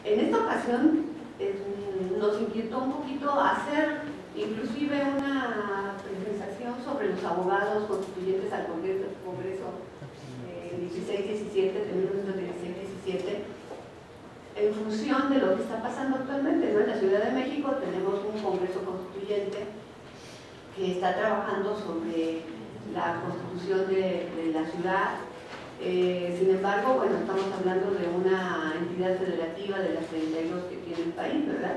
En esta ocasión nos inquietó un poquito hacer inclusive una presentación sobre los abogados constituyentes al Congreso 16-17, de 1916-17, en función de lo que está pasando actualmente, ¿no? En la Ciudad de México tenemos un Congreso Constituyente que está trabajando sobre la constitución de la ciudad. Sin embargo, bueno, estamos hablando de una entidad federativa de las 32 que tiene el país, ¿verdad?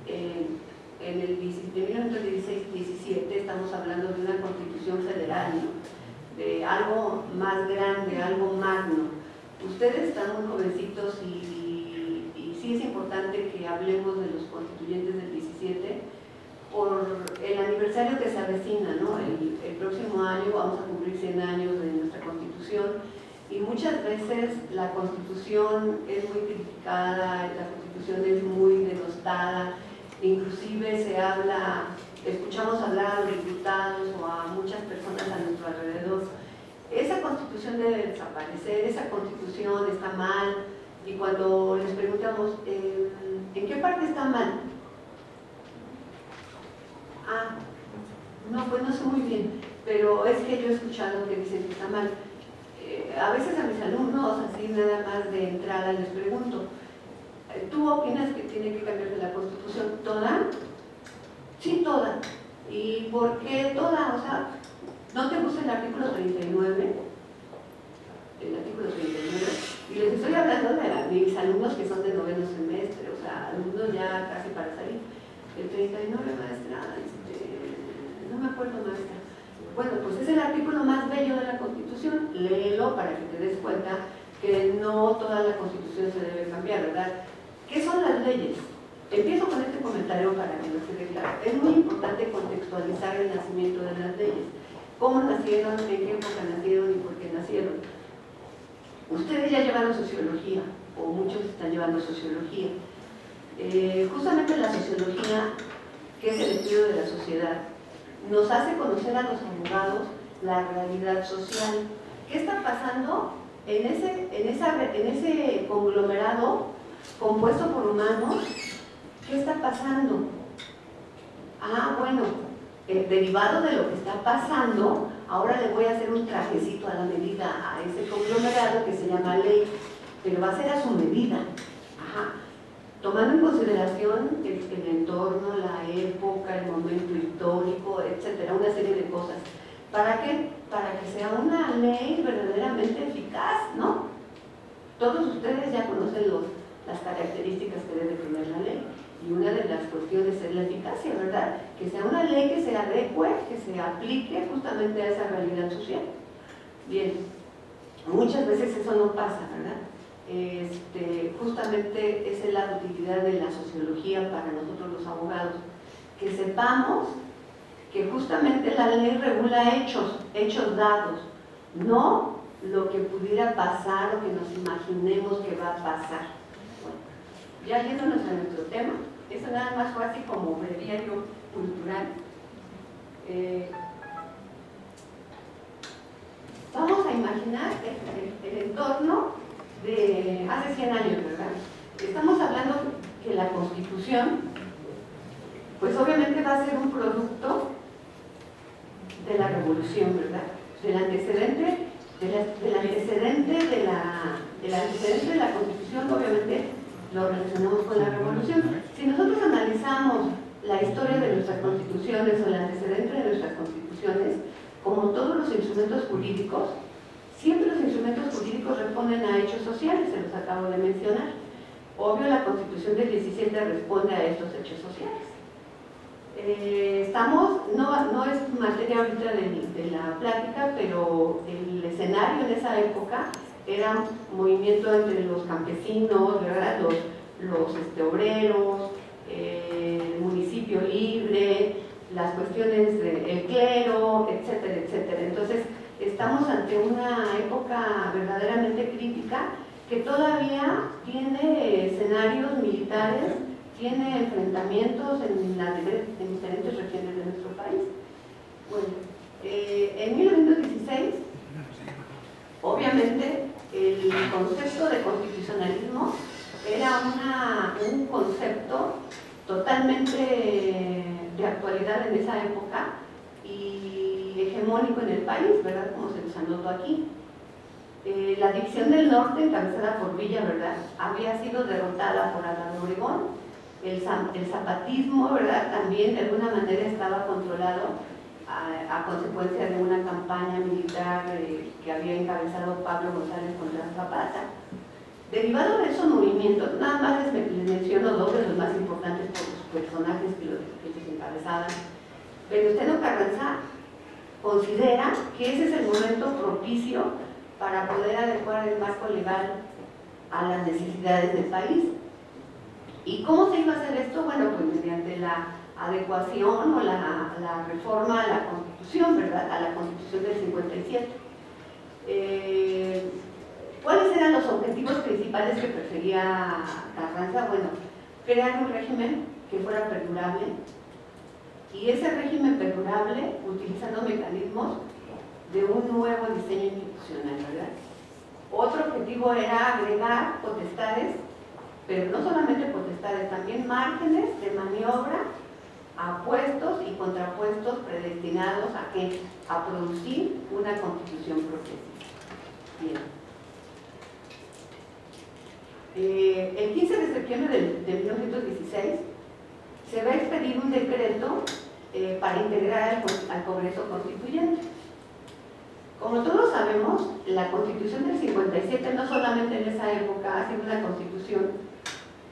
En el 1916-17 estamos hablando de una constitución federal, ¿no? De algo más grande, algo magno. Ustedes están muy jovencitos y sí es importante que hablemos de los constituyentes del 17 por el aniversario que se avecina, ¿no? El próximo año vamos a cumplir 100 años de nuestra Constitución y muchas veces la Constitución es muy criticada, la Constitución es muy denostada, inclusive se habla, escuchamos hablar a los diputados o a muchas personas a nuestro alrededor. Esa Constitución debe desaparecer, esa Constitución está mal, y cuando les preguntamos ¿en qué parte está mal? Ah, no, pues no sé muy bien, pero es que yo he escuchado que dicen que está mal. A veces a mis alumnos, así nada más de entrada, les pregunto, ¿tú opinas que tiene que cambiarse la Constitución toda? Sí, toda. ¿Y por qué toda? O sea, ¿no te gusta el artículo 39? El artículo 39. Y les estoy hablando de mis alumnos que son de noveno semestre, o sea, alumnos ya casi para salir. El 39, maestra, no me acuerdo, maestra. Bueno, pues es el artículo más bello de la Constitución, léelo para que te des cuenta que no toda la Constitución se debe cambiar, ¿verdad? ¿Qué son las leyes? Empiezo con este comentario para que nos quede claro. Es muy importante contextualizar el nacimiento de las leyes. ¿Cómo nacieron? ¿En qué época nacieron? ¿Y por qué nacieron? Ustedes ya llevaron sociología, o muchos están llevando sociología. Justamente la sociología, que es el estudio de la sociedad, nos hace conocer a los abogados la realidad social. ¿Qué está pasando en ese conglomerado compuesto por humanos? ¿Qué está pasando? Ah, bueno, derivado de lo que está pasando, ahora le voy a hacer un trajecito a la medida a ese conglomerado que se llama ley, pero va a ser a su medida. Ajá. Tomando en consideración el entorno, la época, el momento histórico, etcétera, una serie de cosas. ¿Para qué? Para que sea una ley verdaderamente eficaz, ¿no? Todos ustedes ya conocen las características que debe tener la ley. Y una de las cuestiones es la eficacia, ¿verdad? Que sea una ley que se adecue, que se aplique justamente a esa realidad social. Bien, muchas veces eso no pasa, ¿verdad? Justamente esa es la utilidad de la sociología para nosotros los abogados, que sepamos que justamente la ley regula hechos dados, no lo que pudiera pasar o que nos imaginemos que va a pasar. Bueno, ya yéndonos a nuestro tema, eso nada más fue así como breviario cultural. Vamos a imaginar el entorno de hace 100 años, ¿verdad? Estamos hablando que la Constitución, pues obviamente va a ser un producto de la Revolución, ¿verdad? Del antecedente de la Constitución, obviamente lo relacionamos con la Revolución. Si nosotros analizamos la historia de nuestras constituciones o el antecedente de nuestras constituciones, como todos los instrumentos jurídicos, siempre los instrumentos jurídicos responden a hechos sociales, se los acabo de mencionar. Obvio, la Constitución del 17 responde a estos hechos sociales. No es materia ahorita de la plática, pero el escenario en esa época era un movimiento entre los campesinos, ¿verdad? Los obreros, el municipio libre, las cuestiones del clero, etcétera, etcétera. Entonces, estamos ante una época verdaderamente crítica que todavía tiene escenarios militares, tiene enfrentamientos en diferentes regiones de nuestro país. Bueno, en 1916, obviamente, el concepto de constitucionalismo era un concepto totalmente de actualidad en esa época y hegemónico en el país, ¿verdad? Como se les anotó aquí. La división del norte, encabezada por Villa, ¿verdad?, había sido derrotada por Álvaro Obregón. El zapatismo, ¿verdad?, también de alguna manera estaba controlado a consecuencia de una campaña militar que había encabezado Pablo González contra Zapata. Derivado de esos movimientos, nada más les menciono dos de los más importantes por los personajes que los encabezaban. Venustiano Carranza considera que ese es el momento propicio para poder adecuar el marco legal a las necesidades del país. ¿Y cómo se iba a hacer esto? Bueno, pues mediante la adecuación o la reforma a la Constitución, ¿verdad?, a la Constitución del 57. ¿Cuáles eran los objetivos principales que perseguía Carranza? Bueno, crear un régimen que fuera perdurable, y ese régimen perdurable utilizando mecanismos de un nuevo diseño institucional, ¿verdad? Otro objetivo era agregar potestades, pero no solamente potestades, también márgenes de maniobra a puestos y contrapuestos predestinados ¿a qué? A producir una constitución progresista. Bien. El 15 de septiembre de 1916 se va a expedir un decreto para integrar al Congreso Constituyente. Como todos sabemos, la Constitución del 57 no solamente en esa época ha sido una Constitución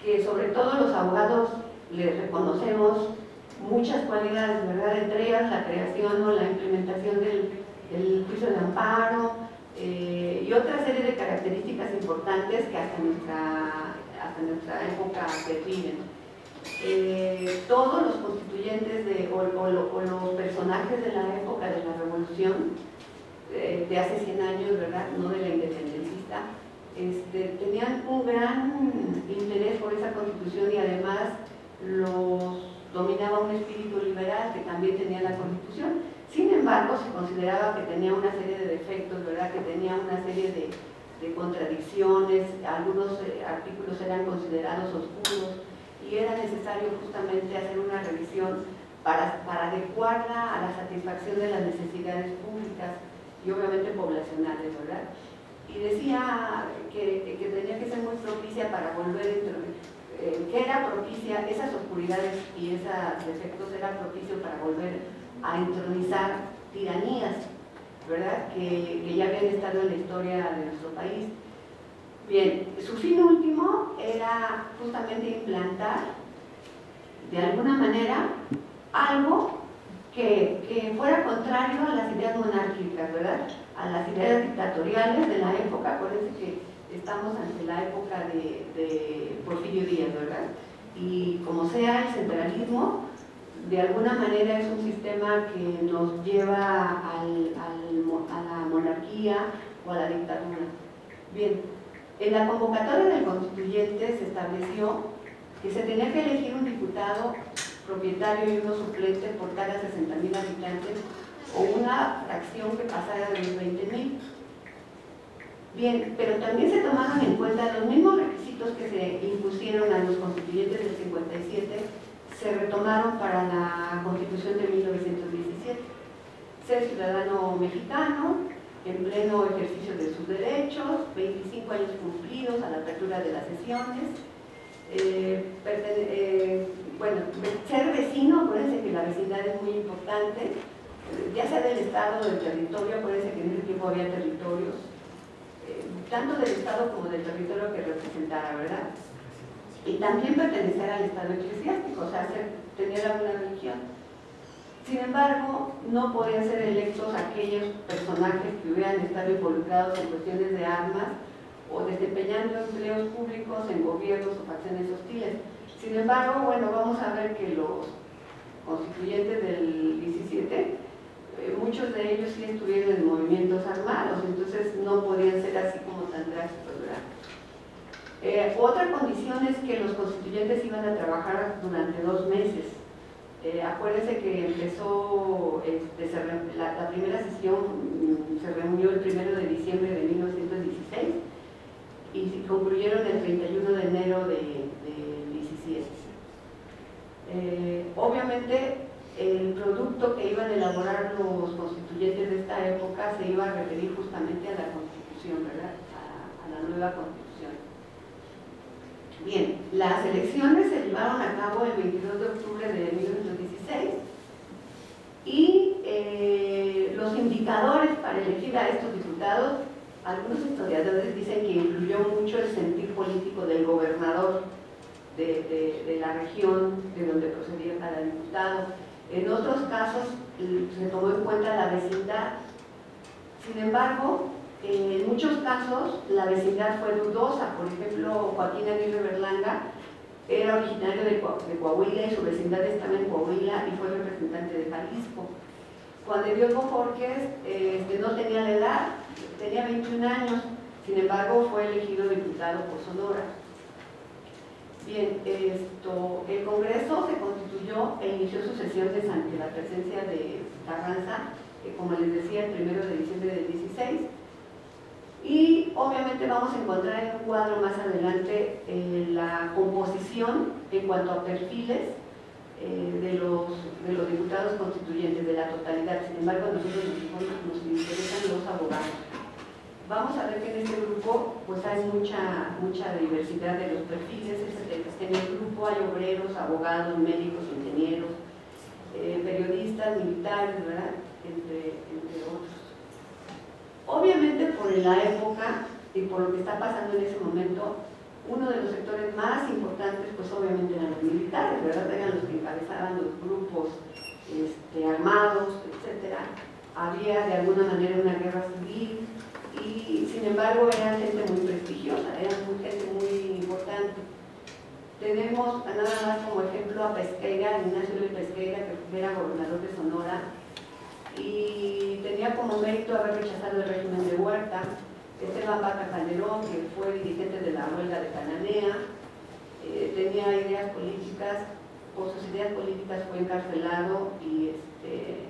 que sobre todo los abogados le reconocemos muchas cualidades, ¿verdad? Entre ellas la creación o la implementación del juicio de amparo y otra serie de características importantes que hasta nuestra época perviven. Todos los constituyentes o los personajes de la época de la Revolución de hace 100 años, ¿verdad?, no de la independentista, tenían un gran interés por esa Constitución y además los dominaba un espíritu liberal que también tenía la Constitución. Sin embargo, se consideraba que tenía una serie de defectos, ¿verdad?, que tenía una serie de contradicciones, algunos artículos eran considerados oscuros y era necesario justamente hacer una revisión para adecuarla a la satisfacción de las necesidades públicas y obviamente poblacionales, ¿verdad? Y decía que tenía que ser muy propicia para volver que era propicia, esas oscuridades y esos defectos eran propicios para volver a entronizar tiranías, ¿verdad?, que ya habían estado en la historia de nuestro país. Bien, su fin último era justamente implantar de alguna manera algo que fuera contrario a las ideas monárquicas, ¿verdad?, a las ideas dictatoriales de la época. Acuérdense que estamos ante la época de Porfirio Díaz, ¿verdad? Y como sea, el centralismo de alguna manera es un sistema que nos lleva a la monarquía o a la dictadura. Bien, en la convocatoria del constituyente se estableció que se tenía que elegir un diputado propietario y uno suplente por cada 60,000 habitantes o una fracción que pasara de los 20,000. Bien, pero también se tomaron en cuenta los mismos requisitos que se impusieron a los constituyentes del 57, se retomaron para la Constitución de 1917. Ser ciudadano mexicano, en pleno ejercicio de sus derechos, 25 años cumplidos a la apertura de las sesiones, bueno, ser vecino, acuérdense que la vecindad es muy importante, ya sea del Estado o del territorio. Acuérdense que en ese tiempo había territorios, tanto del Estado como del territorio que representara, ¿verdad? Y también pertenecer al Estado eclesiástico, o sea, tener alguna religión. Sin embargo, no podían ser electos aquellos personajes que hubieran estado involucrados en cuestiones de armas o desempeñando empleos públicos en gobiernos o facciones hostiles. Sin embargo, bueno, vamos a ver que los constituyentes del 17, muchos de ellos sí estuvieron en movimientos armados, entonces no podían ser así como tan drásticos, ¿verdad? Otra condición es que los constituyentes iban a trabajar durante 2 meses. Acuérdense que empezó, la primera sesión se reunió el 1 de diciembre de 1916 y concluyeron el 31 de enero del 17. Obviamente el producto que iban a elaborar los constituyentes de esta época se iba a referir justamente a la Constitución, ¿verdad? A la nueva Constitución. Bien, las elecciones se llevaron a cabo el 22 de octubre de 1916 y los indicadores para elegir a estos diputados, algunos historiadores dicen que influyó mucho el sentir político del gobernador de la región de donde procedía cada diputado. En otros casos se tomó en cuenta la vecindad. Sin embargo, en muchos casos la vecindad fue dudosa. Por ejemplo, Joaquín Aguirre Berlanga era originario de Coahuila y su vecindad estaba en Coahuila y fue representante de Jalisco. Juan de Dios Bojorquez no tenía la edad, tenía 21 años, sin embargo fue elegido diputado por Sonora. Bien, el Congreso se constituyó e inició sus sesiones ante la presencia de Carranza, como les decía, el 1 de diciembre del 16. Y obviamente vamos a encontrar en un cuadro más adelante la composición en cuanto a perfiles de los diputados constituyentes, de la totalidad. Sin embargo, a nosotros nos interesan los abogados. Vamos a ver que en este grupo pues hay mucha diversidad de los perfiles. En el grupo hay obreros, abogados, médicos, ingenieros, periodistas, militares, ¿verdad? Entre otros. Obviamente por la época y por lo que está pasando en ese momento, uno de los sectores más importantes pues obviamente eran los militares, ¿verdad? Eran los que encabezaban los grupos armados, etc. Había de alguna manera una guerra civil y sin embargo eran gente muy prestigiosa, eran gente muy importante. Tenemos nada más como ejemplo a Pesqueira, Ignacio Luis Pesqueira, que era gobernador de Sonora y tenía como mérito haber rechazado el régimen de Huerta. Esteban Vaca Calderón, que fue dirigente de la huelga de Cananea, tenía ideas políticas, por sus ideas políticas fue encarcelado y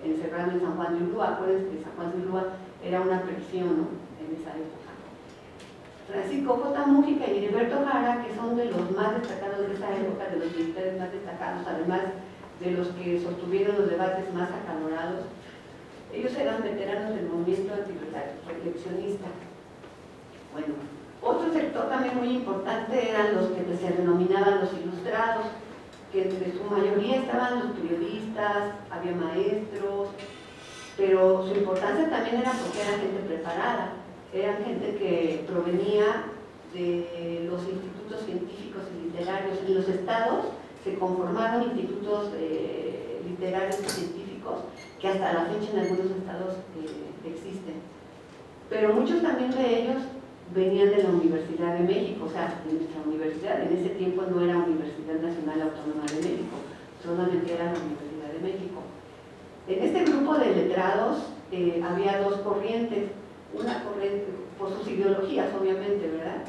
encerrado en San Juan de Ulúa. Acuérdense que San Juan de Ulúa era una prisión, ¿no? En esa época. Francisco J. Mújica y Heriberto Jara, que son de los más destacados de esa época, de los militares más destacados, además de los que sostuvieron los debates más acalorados. Ellos eran veteranos del movimiento antirreeleccionista. Bueno, otro sector también muy importante eran los que se denominaban los ilustrados, que entre su mayoría estaban los periodistas, había maestros, pero su importancia también era porque eran gente preparada, eran gente que provenía de los institutos científicos y literarios. En los estados se conformaron institutos literarios y científicos que hasta la fecha en algunos estados existen, pero muchos también de ellos venían de la Universidad de México. O sea, nuestra universidad en ese tiempo no era Universidad Nacional Autónoma de México, solamente era la Universidad de México. En este grupo de letrados había dos corrientes, una corriente por sus ideologías obviamente, ¿verdad?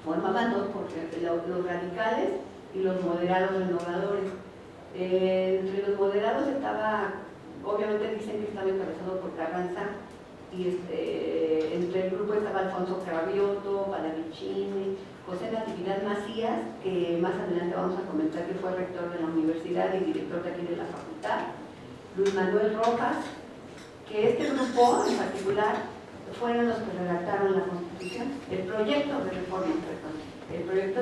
Formaban dos corrientes, los radicales y los moderados renovadores. Entre los moderados estaba, obviamente dicen que estaba encabezado por Carranza, y entre el grupo estaba Alfonso Cravioto, Palavicini, José Natividad Macías, que más adelante vamos a comentar que fue rector de la universidad y director de aquí de la facultad, Luis Manuel Rojas, que este grupo en particular fueron los que redactaron la Constitución, el proyecto de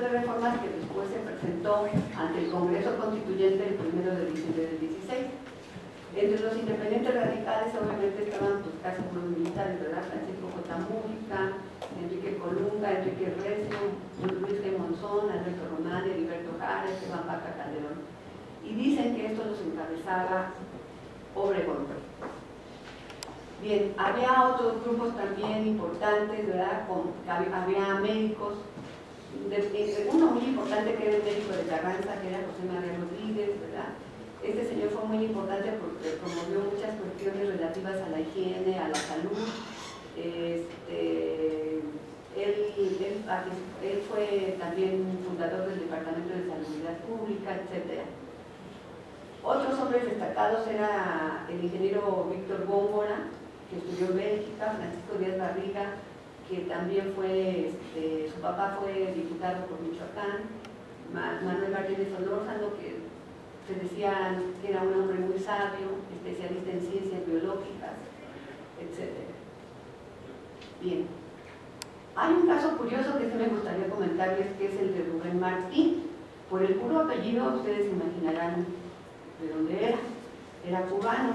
reformas que después se presentó ante el Congreso Constituyente el 1 de diciembre del 16. Entre los independientes radicales obviamente estaban pues casi los militares, ¿verdad? Francisco J. Mújica, Enrique Colunga, Enrique Recio, Luis G. Monzón, Alberto Román, Heriberto Jara, Esteban Vaca Calderón. Y dicen que esto los encabezaba Obregón. Bien, había otros grupos también importantes, ¿verdad? Había médicos, uno muy importante que era el médico de Carranza, que era José María Rodríguez, ¿verdad? Este señor fue muy importante porque promovió muchas cuestiones relativas a la higiene, a la salud. Él fue también fundador del Departamento de Salubridad Pública, etc. Otros hombres destacados era el ingeniero Víctor Góngora, que estudió en Bélgica, Francisco Díaz Barriga, que también fue, su papá fue diputado por Michoacán, Manuel Martínez Solórzano, que se decía que era un hombre muy sabio, especialista en ciencias biológicas, etc. Bien. Hay un caso curioso que sí me gustaría comentarles, que es el de Rubén Martín. Por el puro apellido, ustedes se imaginarán de dónde era. Era cubano.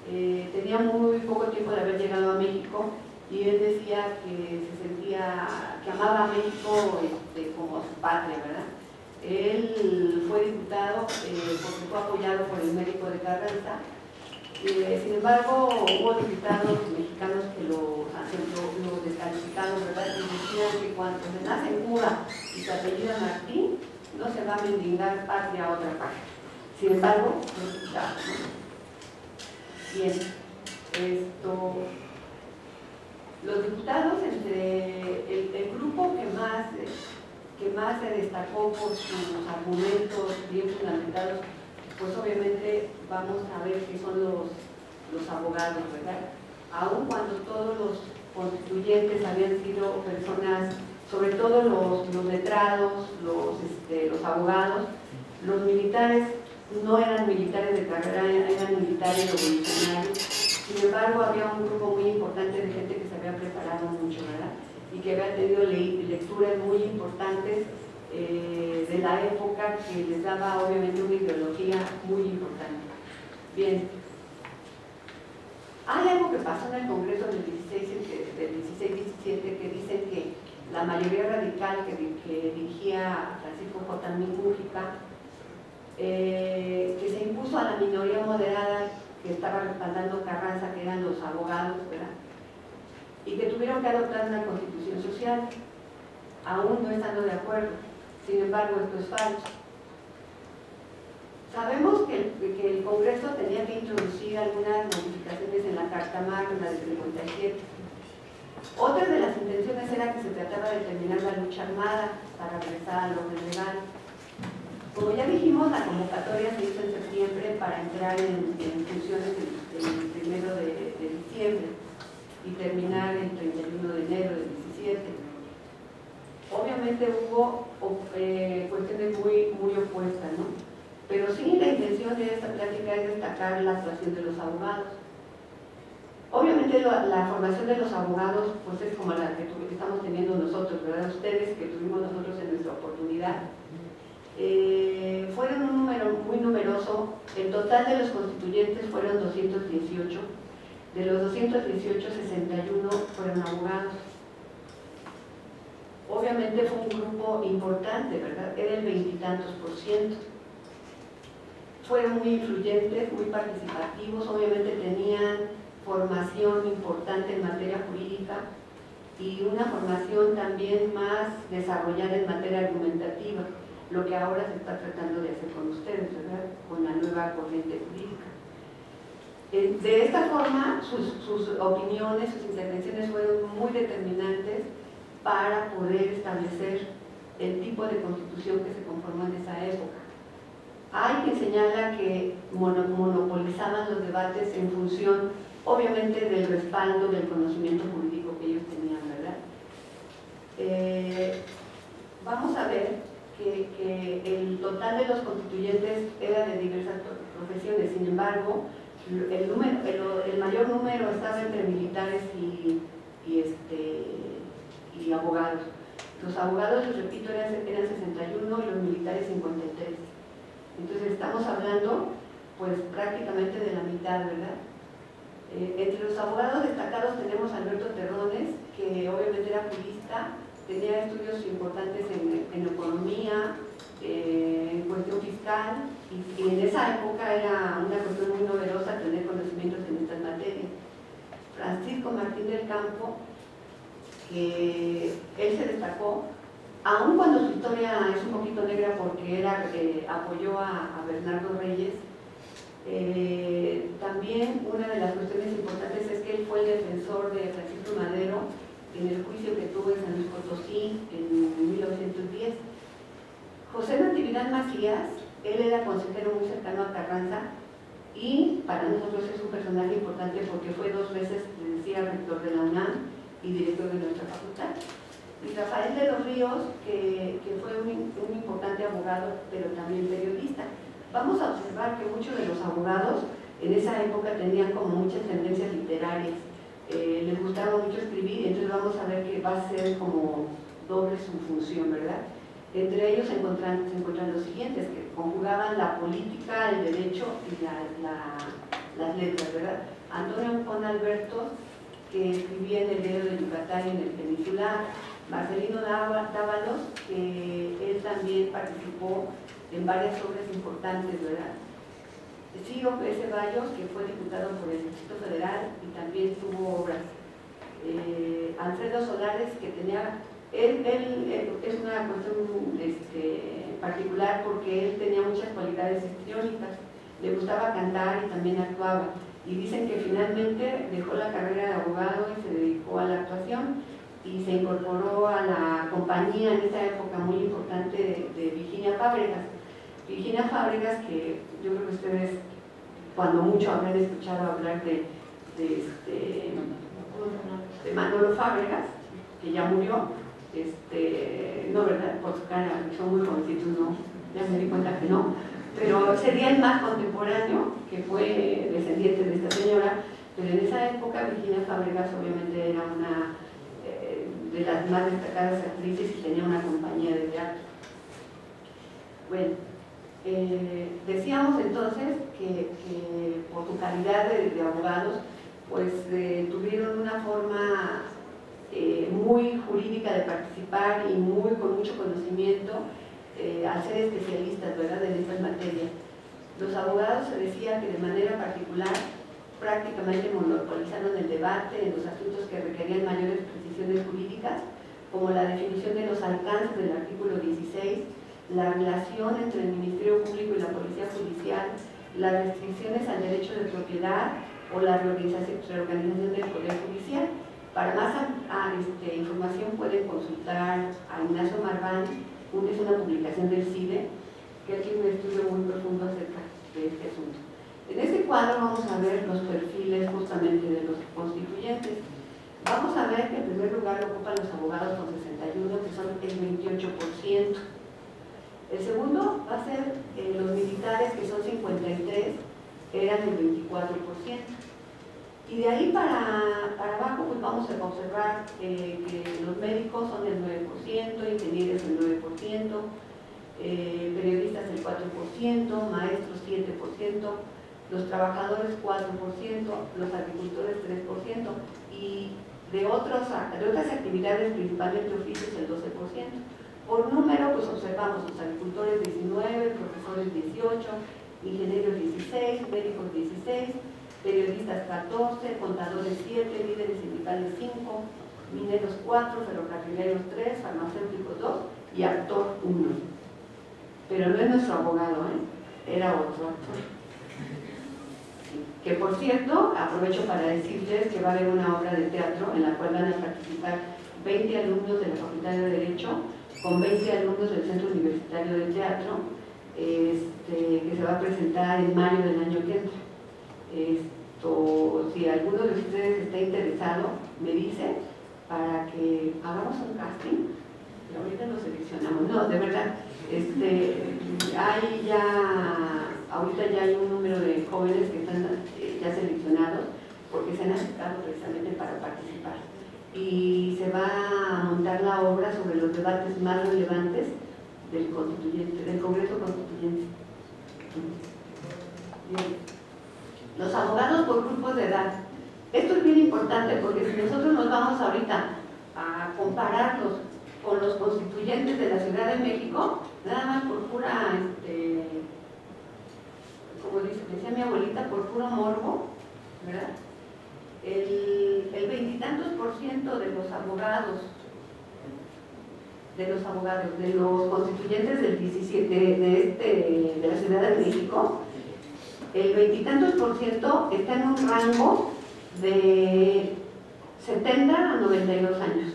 Tenía muy poco tiempo de haber llegado a México y él decía que se sentía, que amaba a México como su patria, ¿verdad? Él fue diputado porque fue apoyado por el médico de Carranza. Sin embargo, hubo diputados mexicanos que lo descalificaron, ¿verdad? Y decían que cuando se nace en Cuba y se apellida Martín, no se va a mendigar patria a otra parte. Sin embargo, los diputados, ¿no? Bien, los diputados, entre el grupo que más se destacó por sus argumentos bien fundamentados, pues obviamente vamos a ver que son los abogados, ¿verdad? Aun cuando todos los constituyentes habían sido personas, sobre todo los letrados, los abogados, los militares no eran militares de carrera, eran militares revolucionarios. Sin embargo, había un grupo muy importante de gente que se había preparado mucho, ¿verdad? Y que había tenido lecturas muy importantes de la época, que les daba obviamente una ideología muy importante. Bien, hay algo que pasó en el Congreso del 16-17 que dicen que la mayoría radical que dirigía Francisco J. Mújica, que se impuso a la minoría moderada que estaba respaldando Carranza, que eran los abogados, ¿verdad? Y que tuvieron que adoptar una constitución social, aún no estando de acuerdo. Sin embargo, esto es falso. Sabemos que el Congreso tenía que introducir algunas modificaciones en la Carta Magna del 57. Otra de las intenciones era que se trataba de terminar la lucha armada para regresar al orden legal. Como ya dijimos, la convocatoria se hizo en septiembre para entrar en funciones el 1 de diciembre y terminar el 31 de enero del 17. Obviamente hubo cuestiones muy opuestas, ¿no? Pero sí, la intención de esta plática es destacar la actuación de los abogados. Obviamente la formación de los abogados pues es como la que estamos teniendo nosotros, ¿verdad? Ustedes, que tuvimos nosotros en nuestra oportunidad. Fueron un número muy numeroso. El total de los constituyentes fueron 218. De los 218, 61 fueron abogados. Obviamente fue un grupo importante, ¿verdad? Era el 20 y tantos %. Fueron muy influyentes, muy participativos, obviamente tenían formación importante en materia jurídica y una formación también más desarrollada en materia argumentativa, lo que ahora se está tratando de hacer con ustedes, ¿verdad? Con la nueva corriente jurídica. De esta forma, sus opiniones, sus intervenciones fueron muy determinantes para poder establecer el tipo de constitución que se conformó en esa época. Hay que señalar que monopolizaban los debates en función, obviamente, del respaldo del conocimiento jurídico que ellos tenían, ¿verdad? Vamos a ver que el total de los constituyentes era de diversas profesiones. Sin embargo, el mayor número estaba entre militares y abogados. Los abogados, les repito, eran 61 y los militares 53. Entonces estamos hablando pues prácticamente de la mitad, ¿verdad? Entre los abogados destacados tenemos a Alberto Terrones, que obviamente era jurista, tenía estudios importantes en economía, en cuestión fiscal, y en esa época era una cuestión muy novedosa tener conocimientos en estas materias. Francisco Martín del Campo, que él se destacó, aun cuando su historia es un poquito negra porque apoyó a Bernardo Reyes. También una de las cuestiones importantes es que él fue el defensor de Francisco Madero en el juicio que tuvo en San Luis Potosí en 1910. José Natividad Macías, él era consejero muy cercano a Carranza y para nosotros es un personaje importante porque fue 2 veces, les decía, rector de la UNAM, y director de nuestra facultad. Y Rafael de los Ríos, que fue un importante abogado, pero también periodista. Vamos a observar que muchos de los abogados en esa época tenían como muchas tendencias literarias, les gustaba mucho escribir, entonces vamos a ver que va a ser como doble su función, ¿verdad? Entre ellos se encuentran los siguientes, que conjugaban la política, el derecho y las letras, ¿verdad? Antonio Ancón Alberto, que escribía en el Diario de Yucatán y en el Peninsular; Marcelino Dávalos, que él también participó en varias obras importantes, ¿verdad? Ciro P. Ceballos, que fue diputado por el Distrito Federal y también tuvo obras. Alfredo Solares, que tenía, él es una cuestión particular porque él tenía muchas cualidades histriónicas, le gustaba cantar y también actuaba. Y dicen que finalmente dejó la carrera de abogado y se dedicó a la actuación y se incorporó a la compañía en esa época muy importante de Virginia Fábregas. Virginia Fábregas, que yo creo que ustedes cuando mucho habrán escuchado hablar de Manolo Fábregas, que ya murió, no, ¿verdad? Por su cara, son muy jovencitos, no, ya me di cuenta que no, pero sería el más contemporáneo, que fue descendiente de esta señora, pero en esa época Virginia Fábregas obviamente era una de las más destacadas actrices y tenía una compañía de teatro. Bueno, decíamos entonces que por su calidad de abogados, pues tuvieron una forma muy jurídica de participar y con mucho conocimiento al ser especialistas, ¿verdad?, en estas materias. Los abogados, se decía que de manera particular prácticamente monopolizaron el debate en los asuntos que requerían mayores precisiones jurídicas, como la definición de los alcances del artículo 16, la relación entre el Ministerio Público y la Policía Judicial, las restricciones al derecho de propiedad o la reorganización del Poder Judicial. Para más información pueden consultar a Ignacio Marván, es una publicación del CIDE, que tiene un estudio muy profundo acerca de este asunto. En este cuadro vamos a ver los perfiles justamente de los constituyentes. Vamos a ver que en primer lugar lo ocupan los abogados con 61, que son el 28%. El segundo va a ser los militares, que son 53, eran el 24%. Y de ahí para abajo pues vamos a observar que los médicos son el 9%, ingenieros el 9%, periodistas el 4%, maestros 7%, los trabajadores 4%, los agricultores 3%, y de otras actividades, principalmente oficios, el 12%. Por número, pues observamos los agricultores 19, profesores 18, ingenieros 16, médicos 16, periodistas 14, contadores 7, líderes sindicales 5, mineros 4, ferrocarrileros 3, farmacéuticos 2 y actor 1. Pero no es nuestro abogado, era otro actor. Que por cierto, aprovecho para decirles que va a haber una obra de teatro en la cual van a participar 20 alumnos de la Facultad de Derecho con 20 alumnos del Centro Universitario de Teatro, que se va a presentar en mayo del año que entra. Si alguno de ustedes está interesado, me dice para que hagamos un casting y ahorita lo seleccionamos. No, de verdad, ahorita ya hay un número de jóvenes que están ya seleccionados porque se han aceptado precisamente para participar. Y se va a montar la obra sobre los debates más relevantes del Congreso Constituyente. Bien. Los abogados por grupos de edad. Esto es bien importante porque si nosotros nos vamos ahorita a compararlos con los constituyentes de la Ciudad de México, nada más por pura, como decía mi abuelita, por puro morbo, ¿verdad? El 20 y tantos % de los abogados, de los constituyentes del 17 de la Ciudad de México, el 20 y tantos % está en un rango de 70 a 92 años.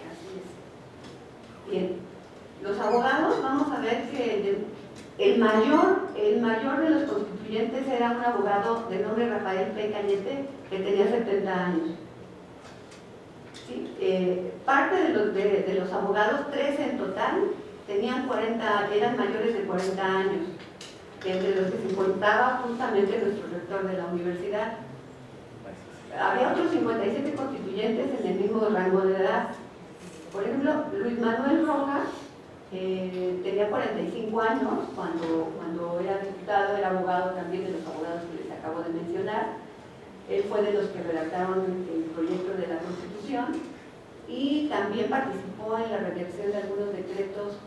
Así es. Bien, los abogados, vamos a ver que el mayor de los constituyentes era un abogado de nombre Rafael P. Cañete, que tenía 70 años. ¿sí? Parte de los abogados, 13 en total, tenían 40, eran mayores de 40 años, entre los que se encontraba justamente nuestro rector de la universidad. Había otros 57 constituyentes en el mismo rango de edad. Por ejemplo, Luis Manuel Rojas tenía 45 años cuando era diputado, era abogado también de los abogados que les acabo de mencionar. Él fue de los que redactaron el proyecto de la Constitución y también participó en la redacción de algunos decretos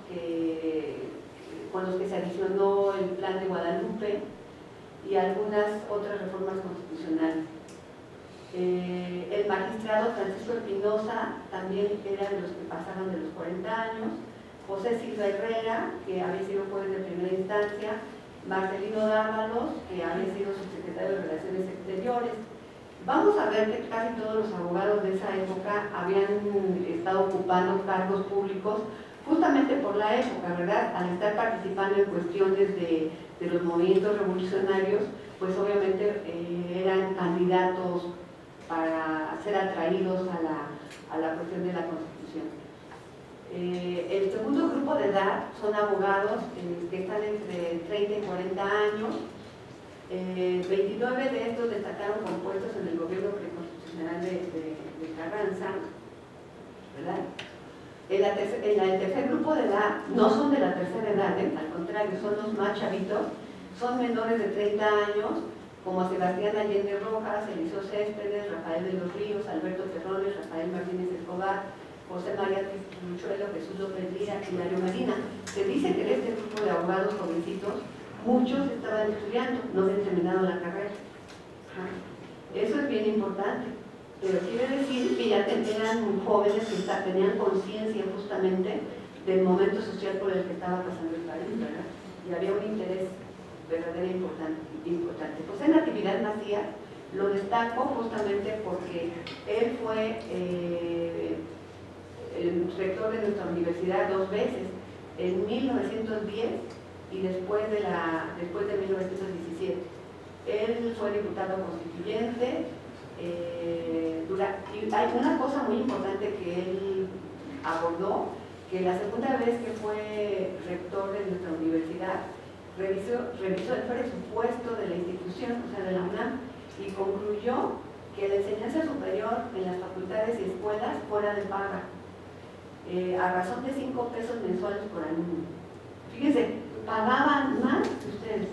con los que se adicionó el Plan de Guadalupe y algunas otras reformas constitucionales. El magistrado Francisco Espinosa también era de los que pasaron de los 40 años, José Silva Herrera, que había sido juez de primera instancia, Marcelino Dávalos, que había sido subsecretario de Relaciones Exteriores. Vamos a ver que casi todos los abogados de esa época habían estado ocupando cargos públicos justamente por la época, ¿verdad? Al estar participando en cuestiones de los movimientos revolucionarios, pues obviamente eran candidatos para ser atraídos a la cuestión de la Constitución. El segundo grupo de edad son abogados que están entre 30 y 40 años. 29 de estos destacaron con puestos en el gobierno preconstitucional de Carranza, ¿verdad? El tercer grupo de edad no son de la tercera edad, al contrario, son los más chavitos, son menores de 30 años, como Sebastián Allende Rojas, Eliseo Céspedes, Rafael de los Ríos, Alberto Terrones, Rafael Martínez Escobar, José María Truchuelo, Jesús López Lira, Hilario Medina. Se dice que de este grupo de abogados jovencitos, muchos estaban estudiando, no habían terminado la carrera. Eso es bien importante, pero quiere decir que ya eran jóvenes que tenían conciencia justamente del momento social por el que estaba pasando el país, ¿verdad? Y había un interés verdadero importante. José Natividad Macías lo destaco justamente porque él fue el rector de nuestra universidad 2 veces, en 1910 y después de 1917. Él fue diputado constituyente. Y hay una cosa muy importante que él abordó, que la segunda vez que fue rector de nuestra universidad revisó el presupuesto de la institución, o sea de la UNAM, y concluyó que la enseñanza superior en las facultades y escuelas fuera de paga, a razón de 5 pesos mensuales por alumno. Fíjense, pagaban más que ustedes,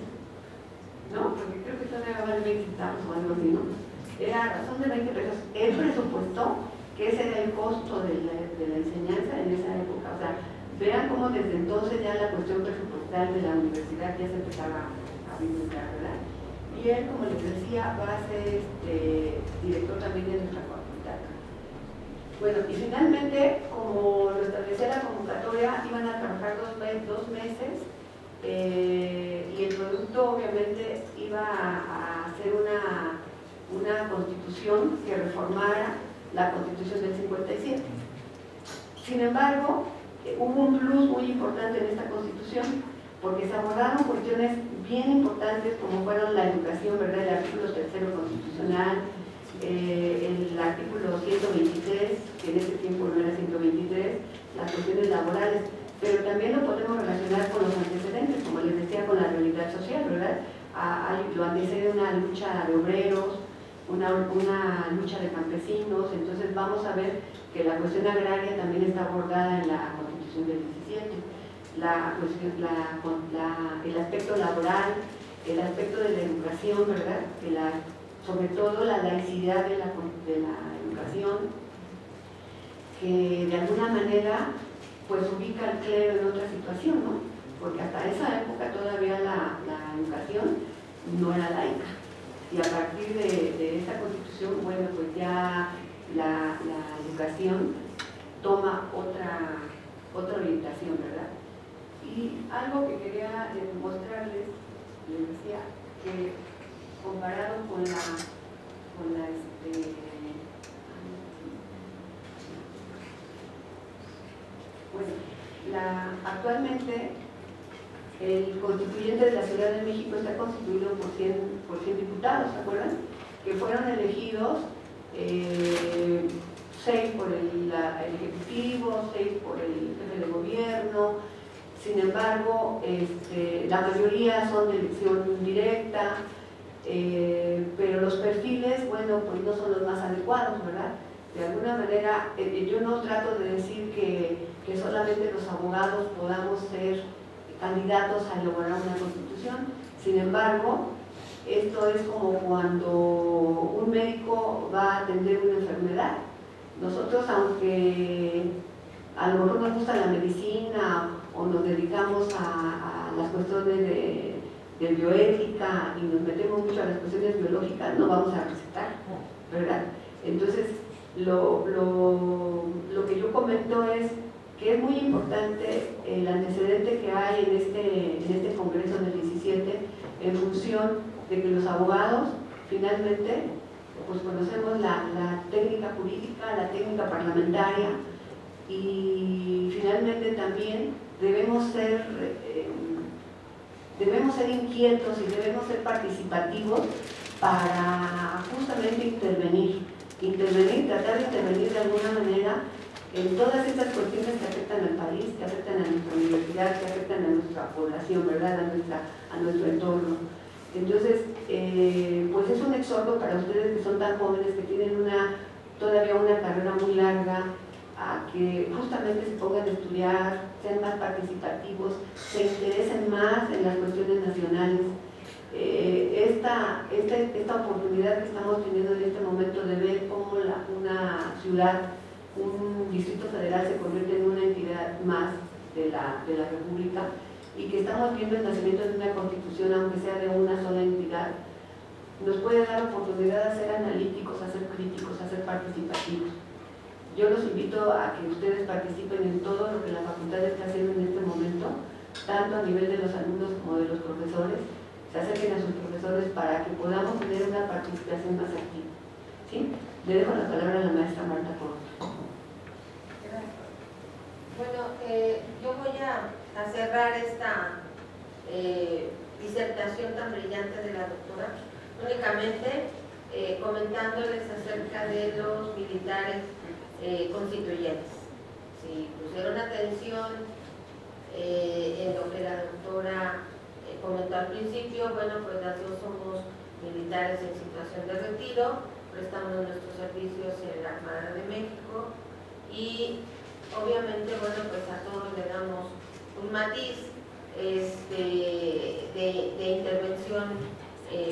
¿no? Porque creo que todavía vale 20 centavos o algo así, ¿no? Era a razón de 20 pesos. Él presupuestó que ese era el costo de la enseñanza en esa época. O sea, vean cómo desde entonces ya la cuestión presupuestal de la universidad ya se empezaba a vislumbrar, ¿verdad? Y él, como les decía, va a ser director también de nuestra facultad. Bueno, y finalmente, como lo establecía la convocatoria, iban a trabajar 2 meses y el producto obviamente iba a hacer una constitución que reformara la constitución del 57. Sin embargo, hubo un plus muy importante en esta constitución, porque se abordaron cuestiones bien importantes como fueron la educación, ¿verdad? El artículo 3º constitucional, el artículo 123, que en ese tiempo no era 123, las cuestiones laborales, pero también lo podemos relacionar con los antecedentes, como les decía, con la realidad social, ¿verdad? Lo antecede una lucha de obreros, una lucha de campesinos. Entonces vamos a ver que la cuestión agraria también está abordada en la Constitución del 17, el aspecto laboral, el aspecto de la educación, ¿verdad? Sobre todo la laicidad de la educación, que de alguna manera pues ubica al clero en otra situación, ¿no? Porque hasta esa época todavía la educación no era laica. Y a partir de esta constitución, bueno, pues ya la educación toma otra orientación, ¿verdad? Y algo que quería mostrarles, les decía, que comparado con actualmente el constituyente de la Ciudad de México está constituido por 100 diputados, ¿se acuerdan? Que fueron elegidos 6 por el Ejecutivo, 6 por el jefe de gobierno. Sin embargo, la mayoría son de elección directa, pero los perfiles, bueno, pues no son los más adecuados, ¿verdad? De alguna manera, yo no trato de decir que solamente los abogados podamos ser candidatos a elaborar una constitución. Sin embargo, esto es como cuando un médico va a atender una enfermedad. Nosotros, aunque a lo mejor nos gusta la medicina o nos dedicamos a las cuestiones de bioética y nos metemos mucho a las cuestiones biológicas, no vamos a recetar, ¿verdad? Entonces, lo que yo comento es que es muy importante el antecedente que hay en este Congreso del 17 en función de que los abogados finalmente pues conocemos la técnica jurídica, la técnica parlamentaria y finalmente también debemos ser inquietos y debemos ser participativos para justamente intervenir, tratar de intervenir de alguna manera en todas estas cuestiones que afectan al país, que afectan a nuestra universidad, que afectan a nuestra población, ¿verdad? A nuestro entorno. Entonces, pues es un exhorto para ustedes que son tan jóvenes, que tienen todavía una carrera muy larga, a que justamente se pongan a estudiar, sean más participativos, se interesen más en las cuestiones nacionales. Esta oportunidad que estamos teniendo en este momento de ver cómo una ciudad, un distrito federal se convierte en una entidad más de la República y que estamos viendo el nacimiento de una constitución, aunque sea de una sola entidad, nos puede dar oportunidad a ser analíticos, a ser críticos, a ser participativos. Yo los invito a que ustedes participen en todo lo que la facultad está haciendo en este momento, tanto a nivel de los alumnos como de los profesores, se acerquen a sus profesores para que podamos tener una participación más activa. ¿Sí? Le dejo la palabra a la maestra Marta Corro. Bueno, yo voy a cerrar esta disertación tan brillante de la doctora, únicamente comentándoles acerca de los militares constituyentes. Si pusieron atención en lo que la doctora comentó al principio, bueno, pues las dos somos militares en situación de retiro, prestamos nuestros servicios en la Armada de México y obviamente, bueno, pues a todos le damos un matiz de intervención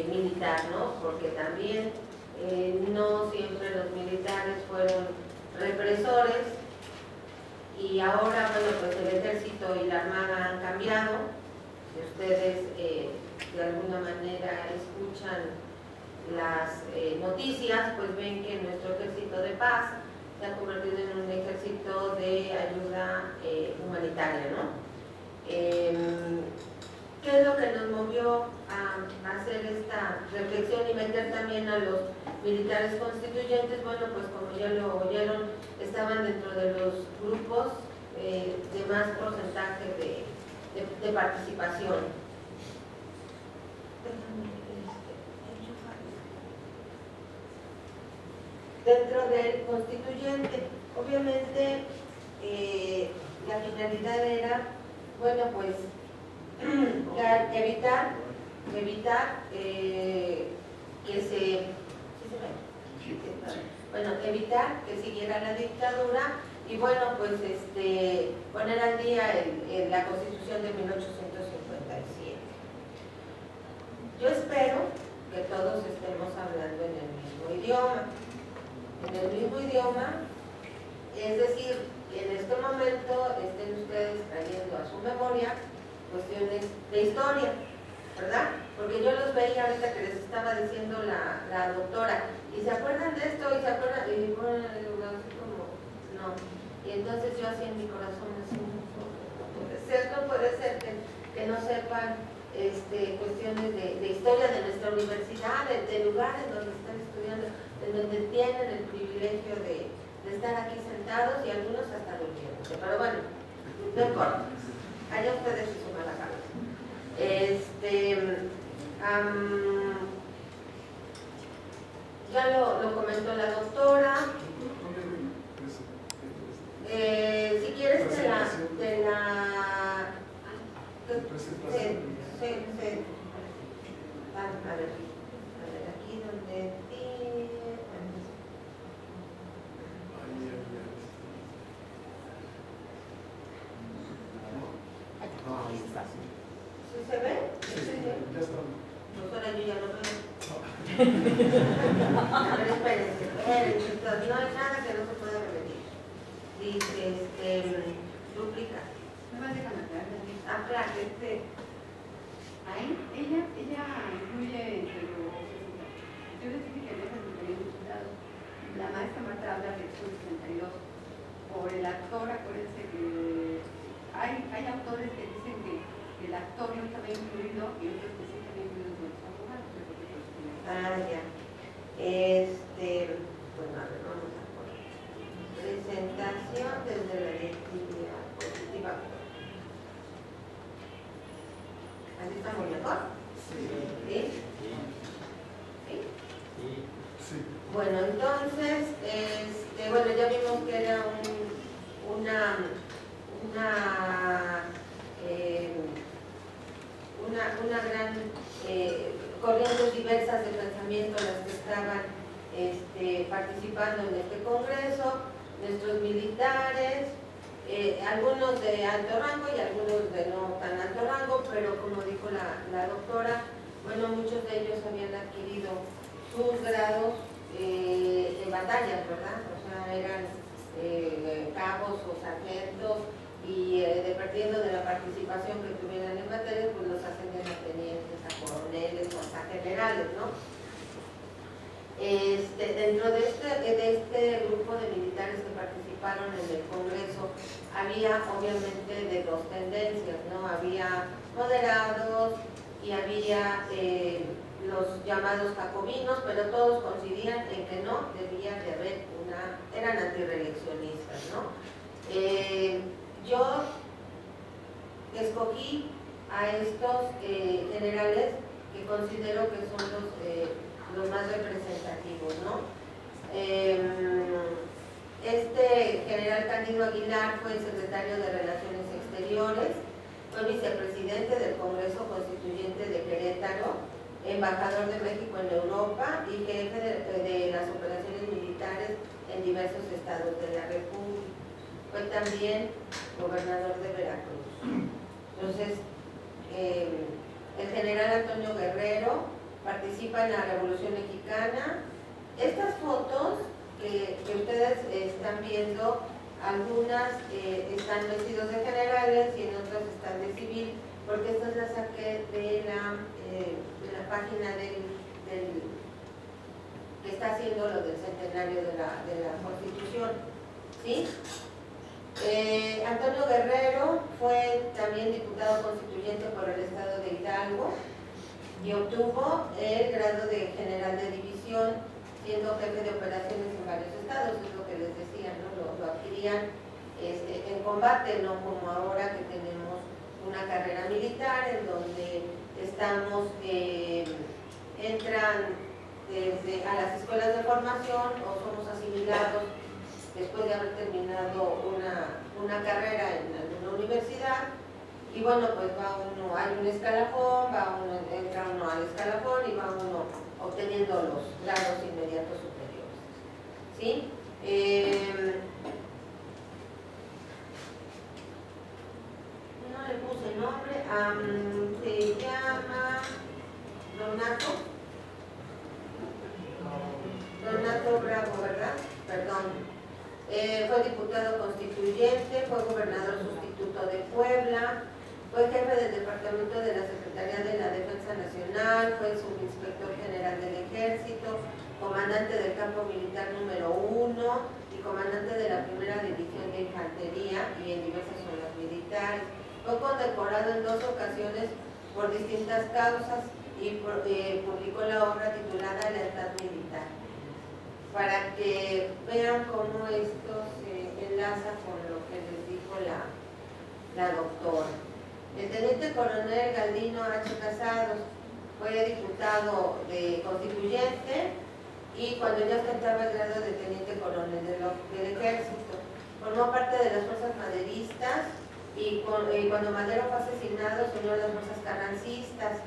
militar, ¿no? Porque también no siempre los militares fueron represores y ahora, bueno, pues el ejército y la armada han cambiado. Si ustedes de alguna manera escuchan las noticias, pues ven que nuestro ejército de paz se ha convertido en un ejército de ayuda humanitaria, ¿no? ¿Qué es lo que nos movió a hacer esta reflexión y meter también a los militares constituyentes? Bueno, pues como ya lo oyeron, estaban dentro de los grupos de más porcentaje de participación. Dentro del constituyente, obviamente la finalidad era, bueno, pues evitar evitar que siguiera la dictadura y bueno, pues poner al día la Constitución de 1857. Yo espero que todos estemos hablando en el mismo idioma. En el mismo idioma, es decir, que en este momento estén ustedes trayendo a su memoria cuestiones de historia, ¿verdad? Porque yo los veía ahorita que les estaba diciendo la doctora, y se acuerdan de esto, y se acuerdan, y bueno, así como, no. Y entonces yo así en mi corazón, así, no puede ser que no sepan cuestiones de historia de nuestra universidad, de lugares donde están estudiando, de donde tienen el privilegio de estar aquí sentados y algunos hasta durmiéndose, pero bueno, no importa, allá ustedes se suman la cabeza. Ya lo comentó la doctora, si quieres te la a ver aquí donde ahí está. ¿Sí se ve? Sí, ya está. Pues ahora yo ya lo veo. A ver, espérense, no hay nada que no se pueda repetir. Dice, duplica. No me dejan aclarar. Claro. Ahí, ella incluye entre los... Yo les dije que había diputado. La maestra Marta habla de 62. Por el actor, acuérdense que hay autores que dicen que el actor no estaba incluido y otros que sí estaban incluidos los abogados. Ya. Bueno, a ver, vamos a poner. Presentación desde la directiva positiva. ¿Así estamos mejor? Sí. ¿Sí? Bueno, entonces, bueno, ya vimos que era una gran corrientes diversas de pensamiento las que estaban participando en este congreso, nuestros militares, algunos de alto rango y algunos de no tan alto rango, pero como dijo la doctora, bueno, muchos de ellos habían adquirido sus grados en batallas, ¿verdad? O sea, eran cabos o sargentos y dependiendo de la participación que tuvieran en batallas, pues los ascendían a tenientes, a coroneles o hasta generales, ¿no? Dentro de este grupo de militares que participaron en el Congreso, había obviamente de dos tendencias, ¿no? Había moderados y había los llamados jacobinos, pero todos coincidían en que no debía de haber eran antirreeleccionistas, ¿no? Yo escogí a estos generales que considero que son los más representativos, ¿no? Este general Cándido Aguilar fue el secretario de Relaciones Exteriores, fue vicepresidente del Congreso Constituyente de Querétaro, embajador de México en Europa y jefe de las operaciones militares en diversos estados de la República. Fue también gobernador de Veracruz. Entonces, el general Antonio Guerrero participa en la Revolución Mexicana. Estas fotos que ustedes están viendo, algunas están vestidos de generales y en otras están de civil, porque estas las saqué de la página que está haciendo lo del centenario de la Constitución, ¿sí? Antonio Guerrero fue también diputado constituyente por el estado de Hidalgo y obtuvo el grado de general de división, siendo jefe de operaciones en varios estados, es lo que les decía, ¿no? Lo adquirían en combate, no como ahora que tenemos una carrera militar en donde estamos, entran a las escuelas de formación o somos asimilados después de haber terminado una carrera en alguna universidad y bueno, pues va uno, hay un escalafón, entra uno al escalafón y va uno obteniendo los grados inmediatos superiores, ¿sí? No le puse nombre, se llama Donato Bravo, ¿verdad? Perdón. Fue diputado constituyente, fue gobernador sustituto de Puebla, fue jefe del departamento de la Secretaría de la Defensa Nacional, fue subinspector general del Ejército, comandante del campo militar número 1 y comandante de la primera división de infantería y en diversas zonas militares. Fue condecorado en 2 ocasiones por distintas causas y publicó la obra titulada Lealtad Militar, para que vean cómo esto se enlaza con lo que les dijo la doctora. El teniente coronel Galdino H. Casados fue diputado constituyente y cuando ya ostentaba el grado de teniente coronel del ejército, Formó parte de las fuerzas maderistas y cuando Madero fue asesinado se unió a las fuerzas carrancistas.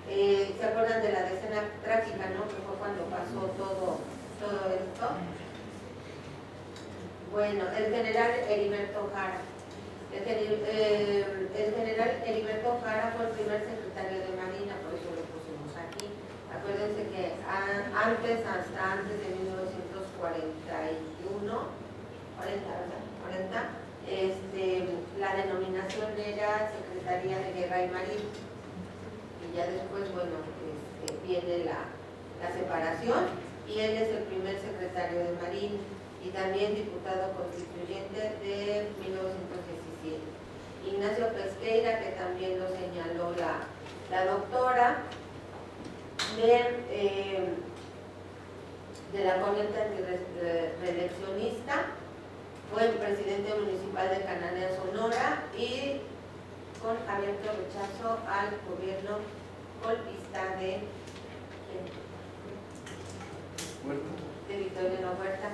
¿Se acuerdan de la decena trágica, no? Que fue cuando pasó todo esto. Bueno, el general Heriberto Jara. El general Heriberto Jara fue el primer secretario de Marina, por eso lo pusimos aquí. Acuérdense que hasta antes de 1941, 40, la denominación era Secretaría de Guerra y Marina. Y ya después, bueno, viene la separación y él es el primer secretario de Marina y también diputado constituyente de 1917. Ignacio Pesqueira, que también lo señaló la doctora, de la corriente antirreeleccionista, fue el presidente municipal de Cananea, Sonora, y con abierto rechazo al gobierno golpista de Victoriano Huerta.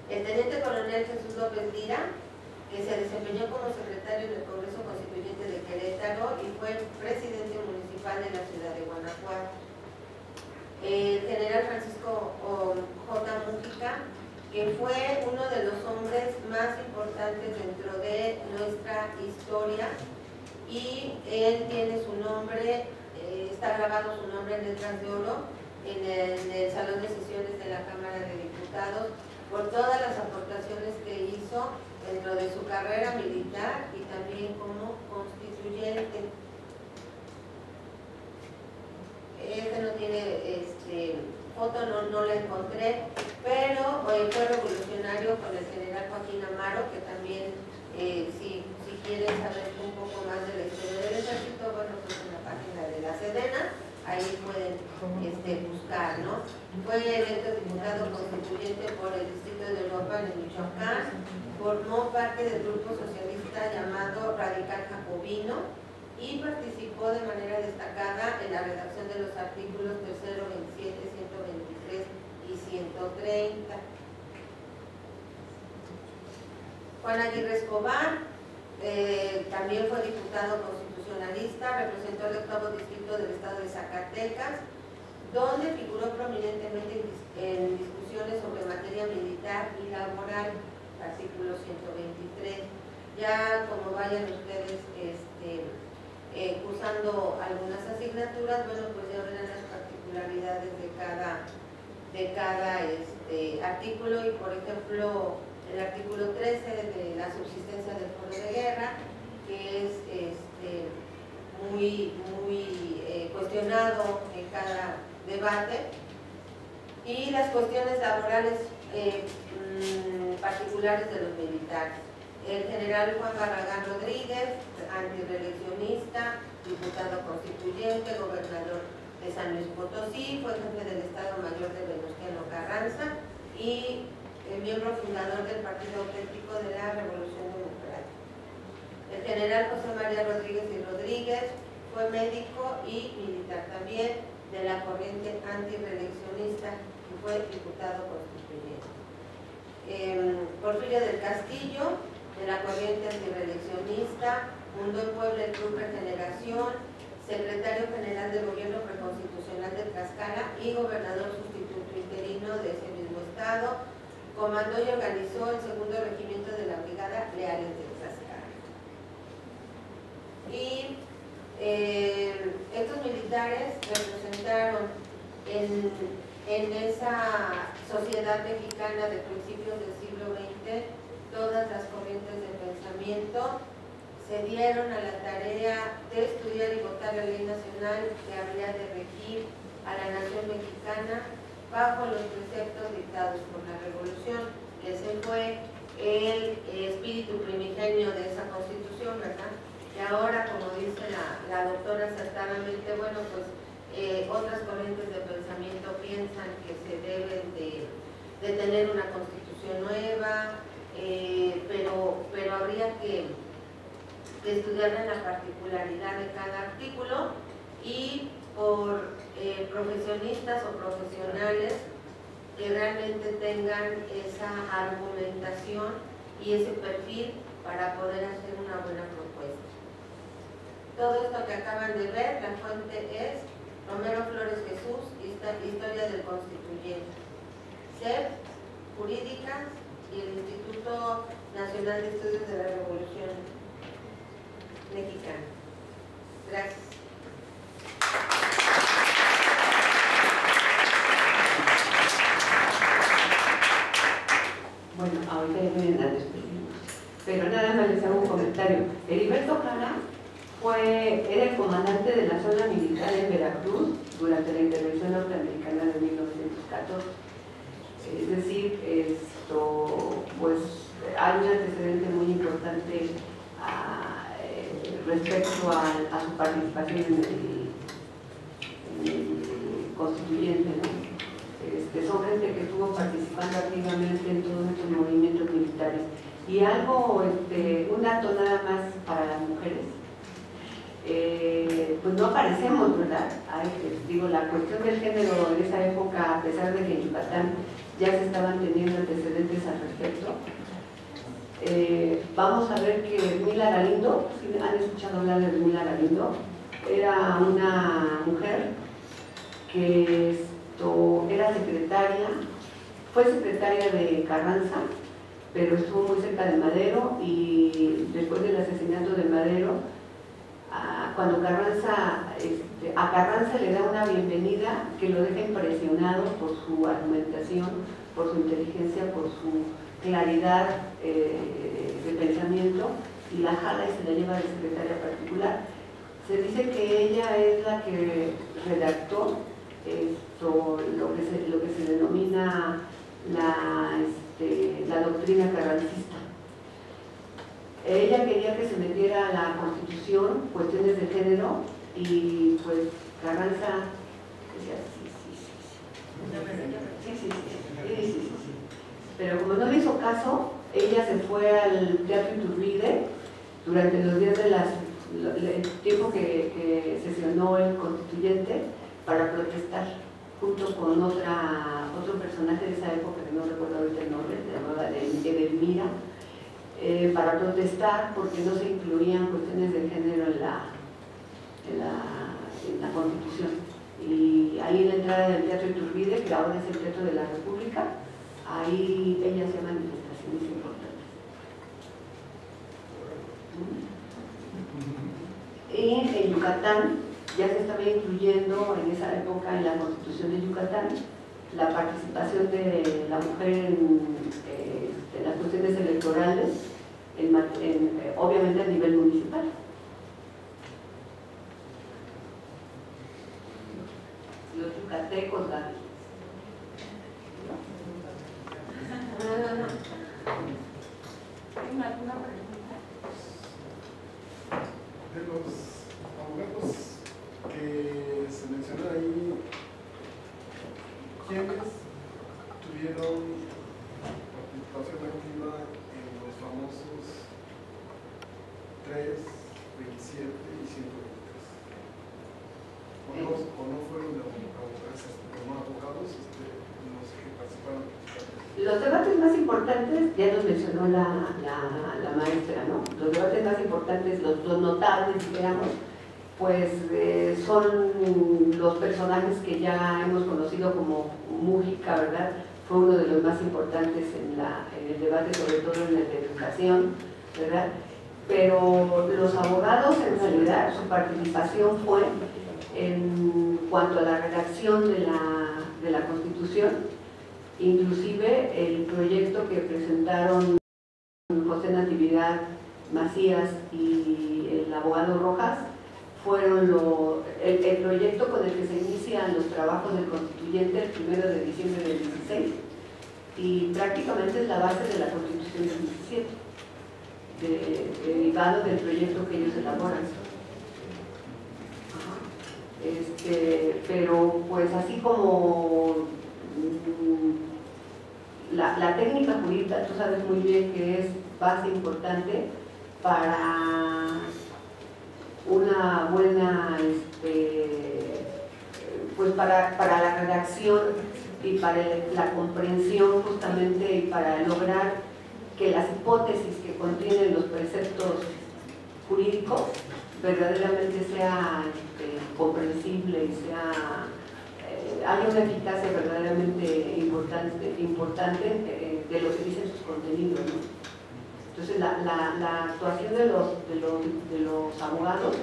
El teniente coronel Jesús López Lira, que se desempeñó como secretario del Congreso Constituyente de Querétaro y fue presidente municipal de la ciudad de Guanajuato. El general Francisco J. Mujica, que fue uno de los hombres más importantes dentro de nuestra historia, y él tiene su nombre, está grabado su nombre en letras de oro en el Salón de Sesiones de la Cámara de Diputados, por todas las aportaciones que hizo dentro de su carrera militar y también como constituyente. Este no tiene foto, no la encontré, pero fue revolucionario con el general Joaquín Amaro, que también, si quieren saber un poco más de la historia del ejército, bueno, pues en la página de la Sedena, ahí pueden buscar, ¿no? Fue electo diputado constituyente por el Distrito de Europa en Michoacán, formó parte del grupo socialista llamado Radical Jacobino y participó de manera destacada en la redacción de los artículos 3, 27, 123 y 130. Juan Aguirre Escobar también fue diputado constitucionalista, representó el 8º distrito del estado de Zacatecas, donde figuró prominentemente en discusiones sobre materia militar y laboral, artículo 123. Ya como vayan ustedes cursando algunas asignaturas, bueno, pues ya verán las particularidades de cada artículo, y por ejemplo el artículo 13 de la subsistencia del foro de guerra, que es muy cuestionado en cada debate, y las cuestiones laborales particulares de los militares. El general Juan Barragán Rodríguez, antirreeleccionista, diputado constituyente, gobernador de San Luis Potosí, fue jefe del Estado Mayor de Venustiano Carranza y el miembro fundador del Partido Auténtico de la Revolución Democrática. El general José María Rodríguez y Rodríguez fue médico y militar también de la corriente antirreeleccionista y fue diputado constituyente. Porfirio del Castillo, de la corriente antirreeleccionista, fundó en Puebla el Club Regeneración, secretario general del Gobierno Preconstitucional de Tlaxcala y gobernador sustituto interino de ese mismo estado. Comandó y organizó el 2º regimiento de la Brigada Leales de Tlaxcala. Y estos militares representaron en esa sociedad mexicana de principios del siglo XX todas las corrientes de pensamiento, se dieron a la tarea de estudiar y votar la ley nacional que habría de regir a la nación mexicana bajo los preceptos dictados por la Revolución. Ese fue el espíritu primigenio de esa Constitución, ¿verdad? Y ahora, como dice la doctora acertadamente, bueno, pues otras corrientes de pensamiento piensan que se deben de tener una Constitución nueva, pero habría que estudiar la particularidad de cada artículo y por profesionistas o profesionales que realmente tengan esa argumentación y ese perfil para poder hacer una buena propuesta. Todo esto que acaban de ver, la fuente es Romero Flores Jesús, Historia del Constituyente, SEP, Jurídicas y el Instituto Nacional de Estudios de la Revolución Mexicana. Gracias. Bueno, ahorita ya vienen a despedirnos, pero nada más les hago un comentario. Heriberto Jara era el comandante de la zona militar en Veracruz durante la intervención norteamericana de 1914. Es decir, pues hay un antecedente muy importante respecto a su participación en el constituyente, ¿no? Son gente que estuvo participando activamente en todos estos movimientos militares. Y algo, un dato nada más para las mujeres. Pues no aparecemos, ¿verdad? Digo, la cuestión del género en esa época, a pesar de que en Yucatán ya se estaban teniendo antecedentes al respecto. Vamos a ver que Ermila Galindo, si han escuchado hablar de Ermila Galindo, era una mujer que era secretaria, fue secretaria de Carranza, pero estuvo muy cerca de Madero, y después del asesinato de Madero, cuando a Carranza le da una bienvenida que lo deja impresionado por su argumentación, por su inteligencia, por su claridad de pensamiento, y la jala y se la lleva de secretaria particular. Se dice que ella es la que redactó lo que se denomina la doctrina carrancista. Ella quería que se metiera a la Constitución cuestiones de género, y pues Carranza decía sí. Pero como no le hizo caso, ella se fue al Teatro Iturbide durante los días el tiempo que sesionó el constituyente, para protestar, junto con otro personaje de esa época, que no recuerdo ahorita el nombre, se llamaba Edelmira, para protestar porque no se incluían cuestiones de género en la Constitución. Y ahí en la entrada del Teatro Iturbide, que ahora es el Teatro de la República, ahí ella hacía manifestaciones importantes. Y en Yucatán ya se estaba incluyendo en esa época en la Constitución de Yucatán la participación de la mujer en las cuestiones electorales, obviamente a nivel municipal. Los yucatecos, Gaby. ¿Alguna pregunta? De los abogados que se menciona ahí, ¿quiénes tuvieron participación activa en los famosos 3, 27 y 123? ¿O no fueron abogados los que participaron? Los debates más importantes, ya nos mencionó la maestra, ¿no? Los debates más importantes, los notables, digamos, pues son los personajes que ya hemos conocido, como Mújica, ¿verdad? Fue uno de los más importantes en el debate, sobre todo en el de educación, ¿verdad? Pero los abogados, en realidad, su participación fue en cuanto a la redacción de la Constitución, inclusive el proyecto que presentaron José Natividad Macías y el abogado Rojas, fueron el proyecto con el que se inician los trabajos del constituyente el 1 de diciembre del 16, y prácticamente es la base de la Constitución del 17, derivado del proyecto que ellos elaboran. Pero pues así como la técnica jurídica, tú sabes muy bien que es base importante para una buena, pues para la redacción y para la comprensión, justamente, y para lograr que las hipótesis que contienen los preceptos jurídicos verdaderamente sea comprensible y sea haya una eficacia verdaderamente importante de lo que dicen sus contenidos, ¿no? Entonces la actuación de los abogados,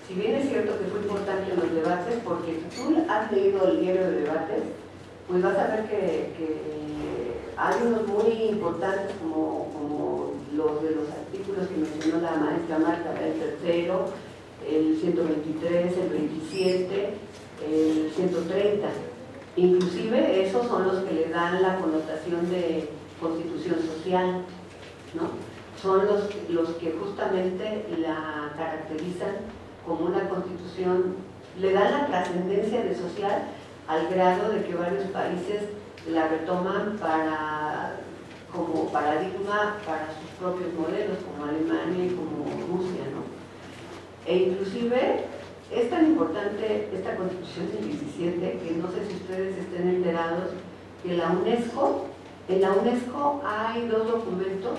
si bien es cierto que fue importante en los debates, porque si tú has leído el diario de debates, pues vas a ver que hay unos muy importantes como los de los artículos que mencionó la maestra Marta, el tercero, el 123, el 27, el 130. Inclusive esos son los que le dan la connotación de constitución social, ¿no? Son los que justamente la caracterizan como una constitución, le dan la trascendencia de social al grado de que varios países la retoman como paradigma para sus propios modelos, como Alemania y como Rusia, ¿no? E inclusive es tan importante esta Constitución del 17 que no sé si ustedes estén enterados que en la UNESCO hay dos documentos,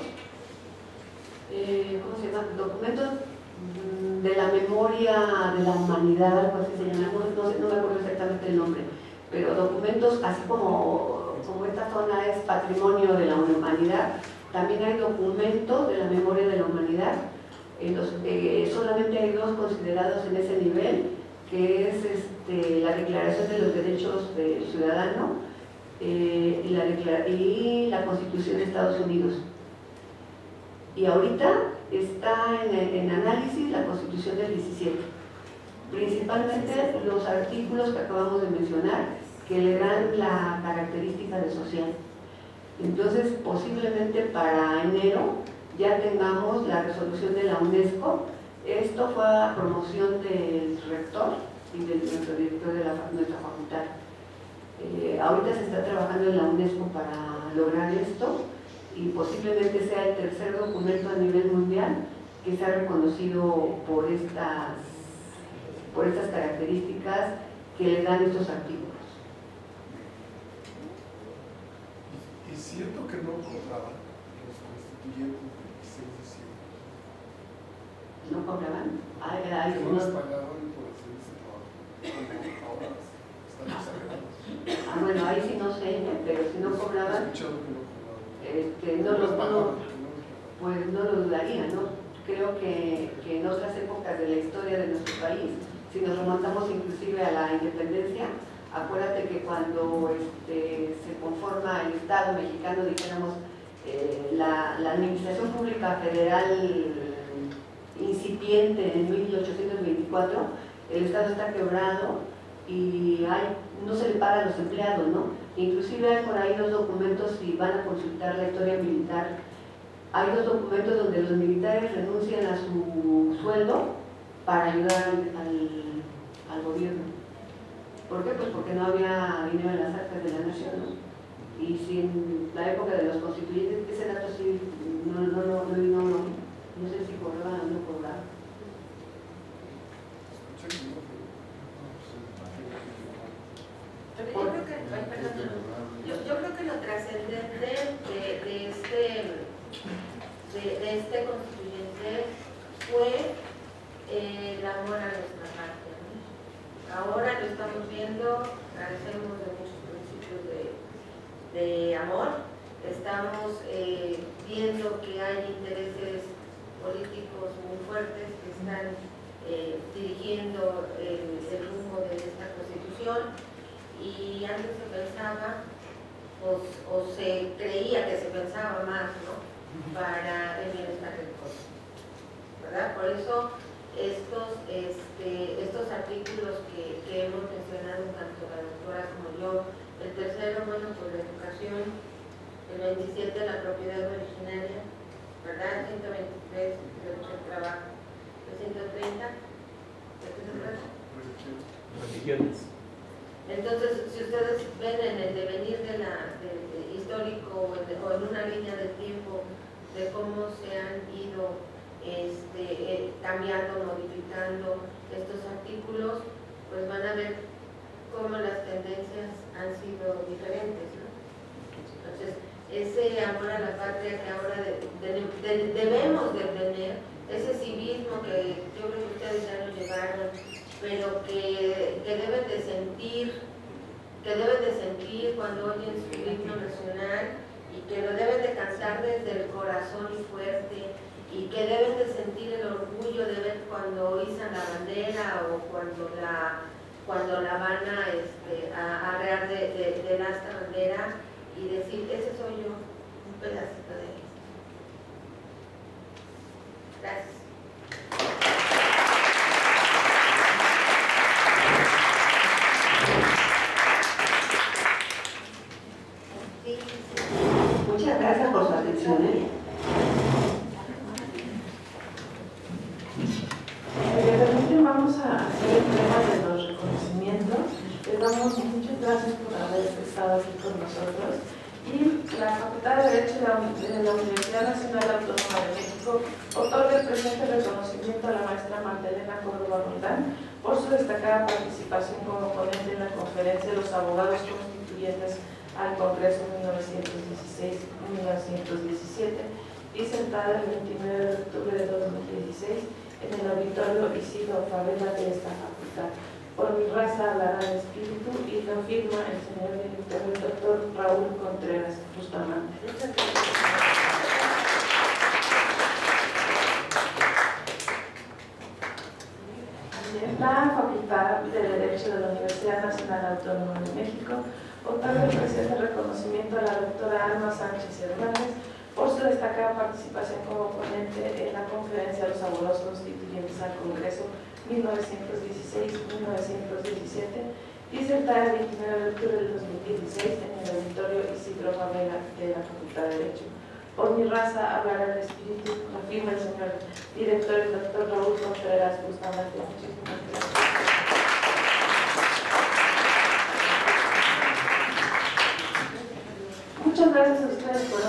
¿cómo se llama? Documentos de la memoria de la humanidad, algo así se llama, no me acuerdo exactamente el nombre, pero documentos así como esta zona es patrimonio de la humanidad, también hay documentos de la memoria de la humanidad. Solamente hay dos considerados en ese nivel, que es la Declaración de los Derechos del Ciudadano y la Constitución de Estados Unidos. Y ahorita está en análisis la Constitución del 17, principalmente los artículos que acabamos de mencionar, que le dan la característica de social. Entonces, posiblemente para enero ya tengamos la resolución de la UNESCO. Esto fue a promoción del rector y del nuestro director de nuestra facultad. Ahorita se está trabajando en la UNESCO para lograr esto y posiblemente sea el tercer documento a nivel mundial que sea reconocido por estas características que le dan estos artículos. ¿Es cierto que no cobraban los constituyentes del 16 de 100? ¿No cobraban? No les pagaban por hacer ese trabajo. Ahora están exagerados. Bueno, ahí sí no sé, pero si no cobraban, He escuchado que no cobraban. pues no lo dudaría, ¿no? Creo que en otras épocas de la historia de nuestro país, si nos remontamos inclusive a la independencia, acuérdate que cuando se conforma el Estado mexicano, dijéramos, la administración pública federal incipiente en 1824, el Estado está quebrado y no se le paga a los empleados, ¿no? Inclusive hay por ahí dos documentos, si van a consultar la historia militar, hay dos documentos donde los militares renuncian a su sueldo para ayudar al gobierno. ¿Por qué? Pues porque no había dinero en las arcas de la nación, ¿no? Y si en la época de los constituyentes, ese dato sí, no sé si cobraban o no cobraban. Yo creo que lo trascendente de este constituyente fue el amor a nuestra patria, ¿no? Ahora lo estamos viendo, carecemos de muchos principios de amor, estamos viendo que hay intereses políticos muy fuertes que están dirigiendo el rumbo de esta constitución, y antes se pensaba, o se creía que se pensaba más, ¿no?, para el bienestar del pueblo, ¿verdad? Por eso estos artículos que hemos mencionado, tanto la doctora como yo, el tercero, bueno, por la educación, el 27, la propiedad originaria, ¿verdad? 123, derecho al trabajo, el 130, ¿de qué se trata? Religiones. Entonces, si ustedes ven en el devenir histórico o en una línea de tiempo de cómo se han ido cambiando, modificando estos artículos, pues van a ver cómo las tendencias han sido diferentes, ¿no? Entonces, ese amor a la patria que ahora debemos de tener, ese civismo que yo creo que ustedes ya lo llevaron, pero que deben de sentir cuando oyen su himno nacional y que lo deben de cantar desde el corazón y fuerte, y que deben de sentir el orgullo de ver cuando izan la bandera o cuando la van a arrear de esta bandera y decir, ese soy yo, un pedacito de él. Gracias. Muchas gracias por su atención. Me permiten, vamos a hacer el tema de los reconocimientos. Les damos muchas gracias por haber estado aquí con nosotros. Y la Facultad de Derecho de la Universidad Nacional Autónoma de México otorga el presente reconocimiento a la maestra Magdalena Córdoba Roldán por su destacada participación como ponente en la Conferencia de los Abogados Constituyentes al Congreso 1916-1917, disertada el 29 de octubre de 2016 en el auditorio Isidro Fabela de esta facultad. Por mi raza hablará el espíritu, y lo firma el señor director, el doctor Raúl Contreras Bustamante. La Facultad de Derecho de la Universidad Nacional Autónoma de México otorga el presente reconocimiento a la doctora Alma Sánchez Hernández por su destacada participación como ponente en la Conferencia de los Abogados Constituyentes al Congreso 1916-1917, disertada el 29 de octubre del 2016 en el auditorio Isidro Fabela de la Facultad de Derecho. Por mi raza hablará el espíritu, lo firma el señor director, el doctor Raúl Contreras Bustamante. Muchísimas gracias. Muchas gracias a ustedes por